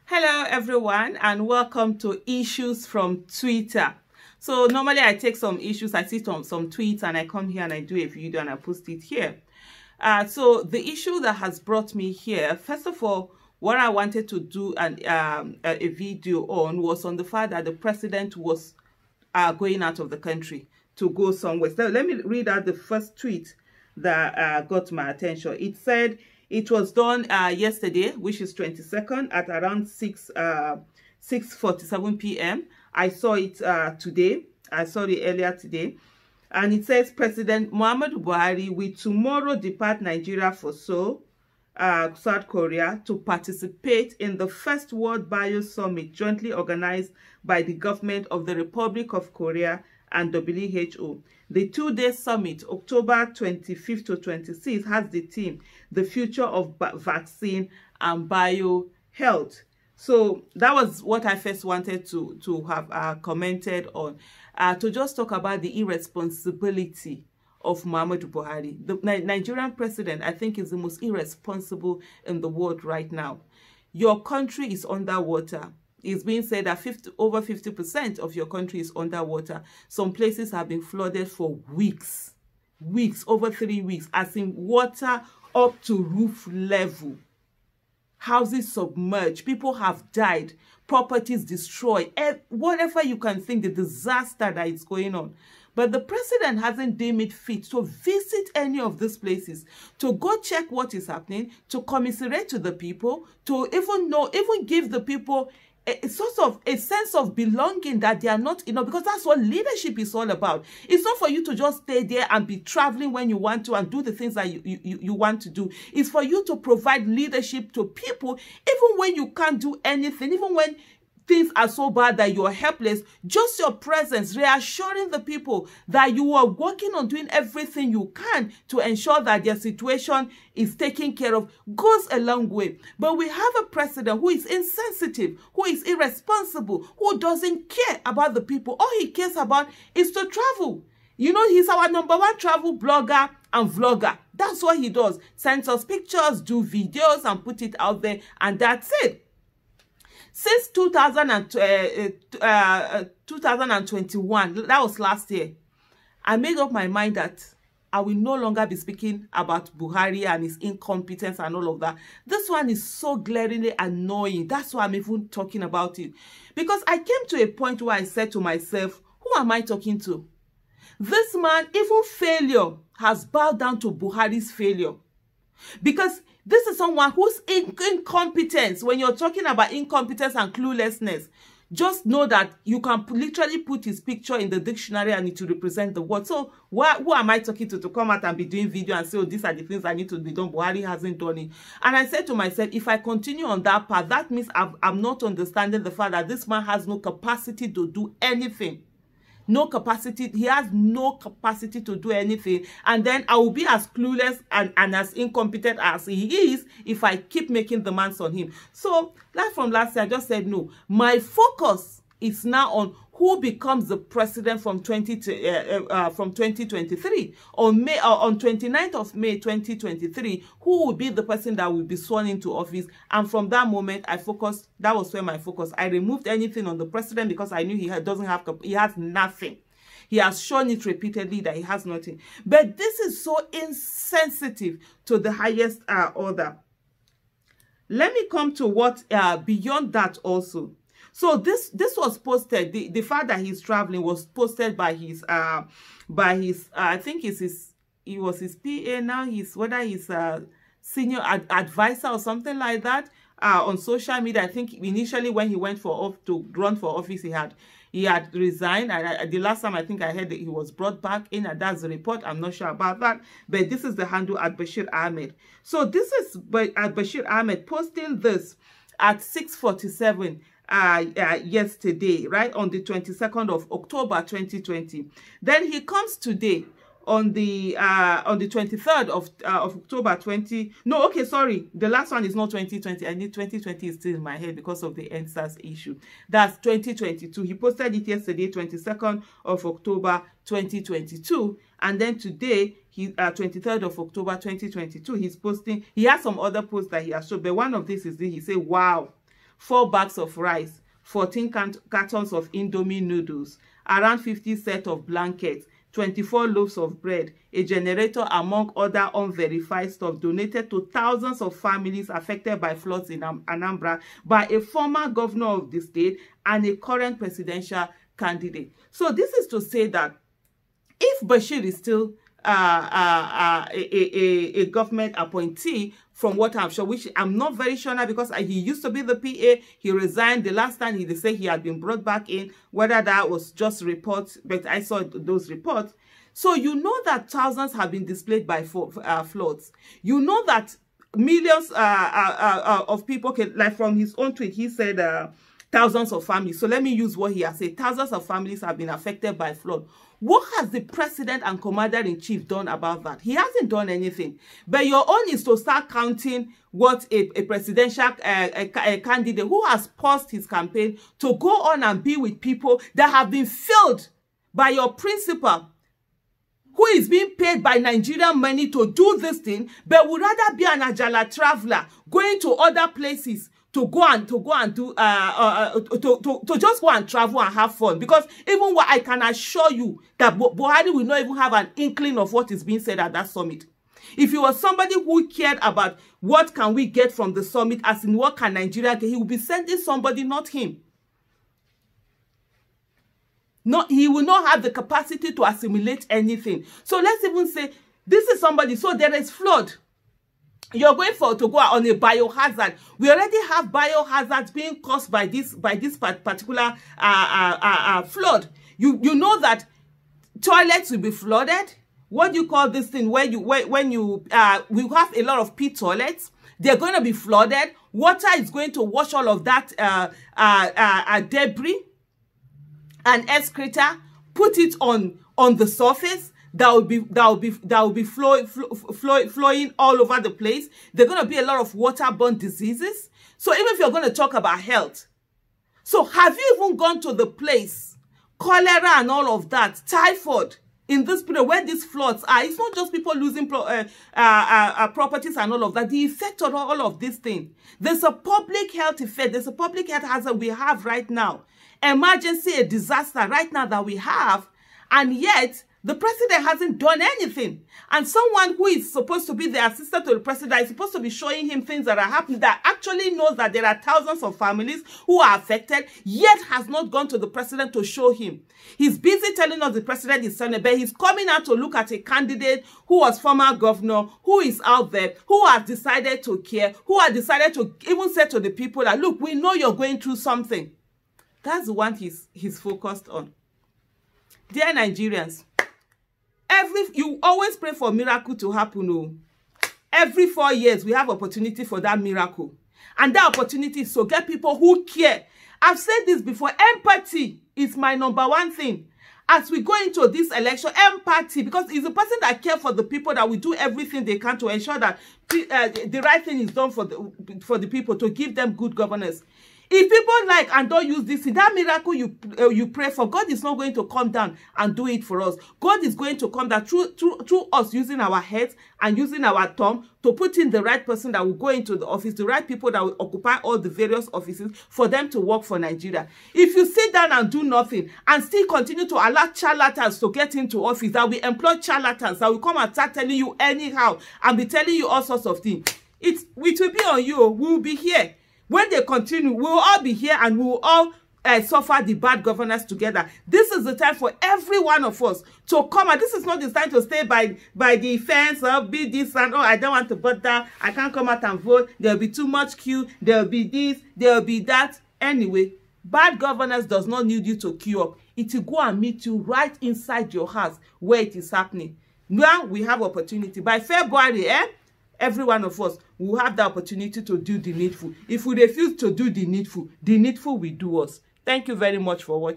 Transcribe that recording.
Hello everyone and welcome to Issues from Twitter. So normally I take some issues, I see some tweets and I come here and I do a video and I post it here. So the issue that has brought me here, first of all, what I wanted to do a video on was on the fact that the president was going out of the country to go somewhere. So let me read out the first tweet that got my attention. It said it was done yesterday, which is 22nd at around 6:47 p.m. I saw it today. I saw it earlier today. And it says, President Muhammadu Buhari will tomorrow depart Nigeria for Seoul, South Korea, to participate in the first World Bio Summit jointly organized by the government of the Republic of Korea and WHO. The two-day summit, October 25th to 26th, has the theme, The Future of Vaccine and Biohealth. So that was what I first wanted to have commented on, to just talk about the irresponsibility of Muhammadu Buhari. The Nigerian president, I think, is the most irresponsible in the world right now. Your country is underwater. It's being said that over 50% of your country is underwater. Some places have been flooded for weeks, over 3 weeks, as in water up to roof level. Houses submerged, people have died, properties destroyed, whatever you can think, the disaster that is going on. But the president hasn't deemed it fit to visit any of these places, to go check what is happening, to commiserate to the people, to even give the people a sort of a sense of belonging that they are not, because that's what leadership is all about. It's not for you to just stay there and be traveling when you want to and do the things that you want to do. It's for you to provide leadership to people, even when you can't do anything, even when things are so bad that you're helpless. Just your presence, reassuring the people that you are working on doing everything you can to ensure that their situation is taken care of, goes a long way. But we have a president who is insensitive, who is irresponsible, who doesn't care about the people. All he cares about is to travel. He's our #1 travel blogger and vlogger. That's what he does. Sends us pictures, do videos and put it out there, and that's it. Since 2021, that was last year, I made up my mind that I will no longer be speaking about Buhari and his incompetence and all of that. This one is so glaringly annoying. That's why I'm even talking about it. Because I came to a point where I said to myself, who am I talking to? This man, even failure, has bowed down to Buhari's failure. Because this is someone whose incompetence, when you're talking about incompetence and cluelessness, just know that you can literally put his picture in the dictionary and it will represent the word. So who am I talking to come out and be doing video and say, oh, these are the things I need to be done? Buhari hasn't done it. And I said to myself, if I continue on that path, that means I'm not understanding the fact that this man has no capacity to do anything. No capacity. He has no capacity to do anything. And then I will be as clueless and as incompetent as he is if I keep making demands on him. So, like from last year, I just said no. My focus is now on who becomes the president from 2023. On 29th of May 2023, who will be the person that will be sworn into office. And from that moment, I focused. That was where my focus. I removed anything on the president because I knew he has nothing. He has shown it repeatedly that he has nothing. But this is so insensitive to the highest order. Let me come to what beyond that also. So this was posted. The fact that he's traveling was posted by his I think he was his PA now. Whether he's a senior advisor or something like that on social media. I think initially when he went to run for office, he had resigned. And the last time I think I heard that he was brought back in, and that's the report. I'm not sure about that, but this is the handle at Bashir Ahmed. So this is at Bashir Ahmed posting this at 6:47. Yesterday, right, on the 22nd of October 2020. Then he comes today on the 23rd of October 20. No, okay, sorry, the last one is not 2020. I need 2020 is still in my head because of the NSAS issue. That's 2022. He posted it yesterday, 22nd of October 2022, and then today, 23rd of October 2022, he's posting. He has some other posts that he has shown, but one of this is this. He said, wow, 4 bags of rice, 14 cartons of Indomie noodles, around 50 sets of blankets, 24 loaves of bread, a generator, among other unverified stuff donated to thousands of families affected by floods in Anambra by a former governor of the state and a current presidential candidate. So this is to say that if Bashir is still a government appointee, from what I'm sure, which I'm not very sure now because he used to be the PA, he resigned. The last time they say he had been brought back in, whether that was just reports, but I saw those reports. So you know that thousands have been displaced by floods. You know that millions of people, like from his own tweet, he said thousands of families. So let me use what he has said. Thousands of families have been affected by flood. What has the president and commander-in-chief done about that? He hasn't done anything. But your own is to start counting what a presidential candidate who has paused his campaign to go on and be with people that have been failed by your principal, who is being paid by Nigerian money to do this thing, but would rather be an Ajala traveler going to other places to go and do to just go and travel and have fun. Because even what I can assure you that Buhari will not even have an inkling of what is being said at that summit. If he was somebody who cared about what can we get from the summit, as in what can Nigeria get, he would be sending somebody, not him. He will not have the capacity to assimilate anything. So let's even say this is somebody. So there is flood. You're going to go on a biohazard. We already have biohazards being caused by this particular flood. You know that toilets will be flooded. What do you call this thing where we have a lot of pit toilets? They're going to be flooded. Water is going to wash all of that debris and excreta, put it on the surface. That will be flowing all over the place. There are going to be a lot of waterborne diseases. So even if you're going to talk about health, so have you even gone to the place, cholera and all of that, typhoid, in this period where these floods are? It's not just people losing properties and all of that. The effect of all of these things. There's a public health effect. There's a public health hazard we have right now. Emergency, a disaster right now that we have, and yet the president hasn't done anything. And someone who is supposed to be the assistant to the president is supposed to be showing him things that are happening, that actually knows that there are thousands of families who are affected, yet has not gone to the president to show him. He's busy telling us the president is Senate, but he's coming out to look at a candidate who was former governor, who is out there, who has decided to care, who has decided to even say to the people that, look, we know you're going through something. That's the one he's focused on. Dear Nigerians, you always pray for a miracle to happen. Oh. Every 4 years, we have opportunity for that miracle. And that opportunity is to get people who care. I've said this before. Empathy is my #1 thing. As we go into this election, empathy, because it's the person that cares for the people that will do everything they can to ensure that the right thing is done for the people, to give them good governance. If people like and don't use this, that miracle you pray for, God is not going to come down and do it for us. God is going to come down through us using our heads and using our tongue to put in the right person that will go into the office, the right people that will occupy all the various offices for them to work for Nigeria. If you sit down and do nothing and still continue to allow charlatans to get into office, that we employ charlatans that will come and start telling you anyhow and be telling you all sorts of things, it will be on you. We will be here. When they continue, we will all be here and we will all suffer the bad governance together. This is the time for every one of us to come. And this is not the time to stay by the fence or be this and, oh, I don't want to bother. I can't come out and vote. There will be too much queue. There will be this. There will be that. Anyway, bad governance does not need you to queue up. It will go and meet you right inside your house where it is happening. Now we have opportunity. By February, every one of us will have the opportunity to do the needful. If we refuse to do the needful will do us. Thank you very much for watching.